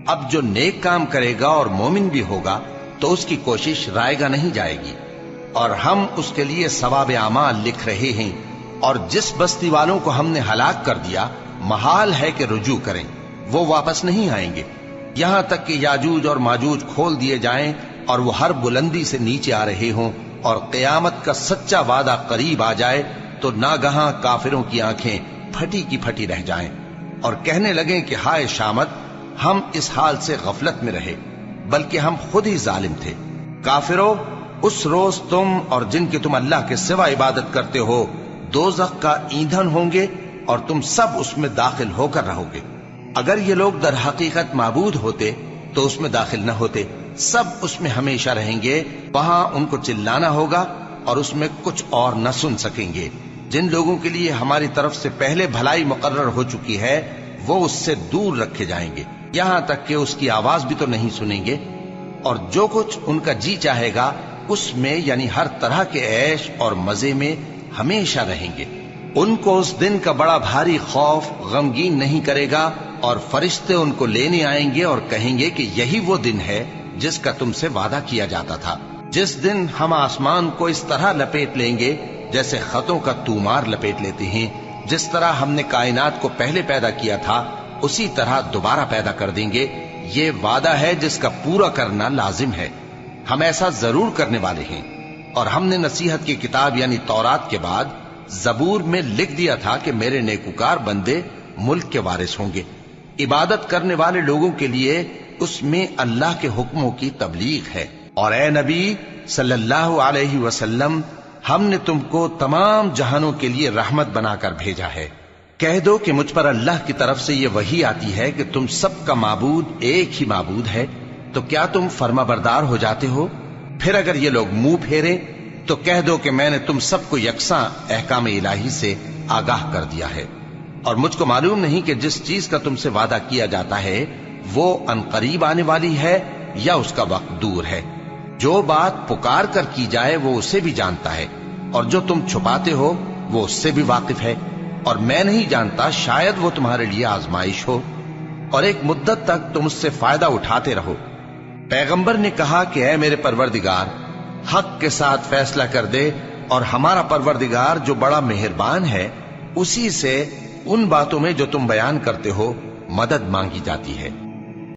اب جو نیک کام کرے گا اور مومن بھی ہوگا تو اس کی کوشش رائے گا نہیں جائے گی، اور ہم اس کے لیے ثواب اعمال لکھ رہے ہیں۔ اور جس بستی والوں کو ہم نے ہلاک کر دیا محال ہے کہ رجوع کریں، وہ واپس نہیں آئیں گے، یہاں تک کہ یاجوج اور ماجوج کھول دیے جائیں اور وہ ہر بلندی سے نیچے آ رہے ہوں، اور قیامت کا سچا وعدہ قریب آ جائے تو ناگہاں کافروں کی آنکھیں پھٹی کی پھٹی رہ جائیں اور کہنے لگیں کہ ہائے شامت، ہم اس حال سے غفلت میں رہے، بلکہ ہم خود ہی ظالم تھے۔ کافرو، اس روز تم اور جن کی تم اللہ کے سوا عبادت کرتے ہو دوزخ کا ایندھن ہوں گے، اور تم سب اس میں داخل ہو کر رہو گے۔ اگر یہ لوگ در حقیقت معبود ہوتے تو اس میں داخل نہ ہوتے، سب اس میں ہمیشہ رہیں گے، وہاں ان کو چلانا ہوگا اور اس میں کچھ اور نہ سن سکیں گے۔ جن لوگوں کے لیے ہماری طرف سے پہلے بھلائی مقرر ہو چکی ہے وہ اس سے دور رکھے جائیں گے، یہاں تک کہ اس کی آواز بھی تو نہیں سنیں گے، اور جو کچھ ان کا جی چاہے گا اس میں یعنی ہر طرح کے عیش اور مزے میں ہمیشہ رہیں گے۔ ان کو اس دن کا بڑا بھاری خوف غمگین نہیں کرے گا، اور فرشتے ان کو لینے آئیں گے اور کہیں گے کہ یہی وہ دن ہے جس کا تم سے وعدہ کیا جاتا تھا، جس دن ہم آسمان کو اس طرح لپیٹ لیں گے جیسے خطوں کا تومار لپیٹ لیتے ہیں، جس طرح ہم نے کائنات کو پہلے پیدا کیا تھا اسی طرح دوبارہ پیدا کر دیں گے۔ یہ وعدہ ہے جس کا پورا کرنا لازم ہے، ہم ایسا ضرور کرنے والے ہیں۔ اور ہم نے نصیحت کی کتاب یعنی تورات کے بعد زبور میں لکھ دیا تھا کہ میرے نیکوکار بندے ملک کے وارث ہوں گے۔ عبادت کرنے والے لوگوں کے لیے اس میں اللہ کے حکموں کی تبلیغ ہے۔ اور اے نبی صلی اللہ علیہ وسلم، ہم نے تم کو تمام جہانوں کے لیے رحمت بنا کر بھیجا ہے۔ کہہ دو کہ مجھ پر اللہ کی طرف سے یہ وحی آتی ہے کہ تم سب کا معبود ایک ہی معبود ہے، تو کیا تم فرما بردار ہو جاتے ہو؟ پھر اگر یہ لوگ منہ پھیرے تو کہہ دو کہ میں نے تم سب کو یکساں احکام الہی سے آگاہ کر دیا ہے، اور مجھ کو معلوم نہیں کہ جس چیز کا تم سے وعدہ کیا جاتا ہے وہ عنقریب آنے والی ہے یا اس کا وقت دور ہے۔ جو بات پکار کر کی جائے وہ اسے بھی جانتا ہے، اور جو تم چھپاتے ہو وہ اس سے بھی واقف ہے، اور میں نہیں جانتا شاید وہ تمہارے لیے آزمائش ہو، اور ایک مدت تک تم اس سے فائدہ اٹھاتے رہو۔ پیغمبر نے کہا کہ اے میرے پروردگار، حق کے ساتھ فیصلہ کر دے، اور ہمارا پروردگار جو بڑا مہربان ہے اسی سے ان باتوں میں جو تم بیان کرتے ہو مدد مانگی جاتی ہے۔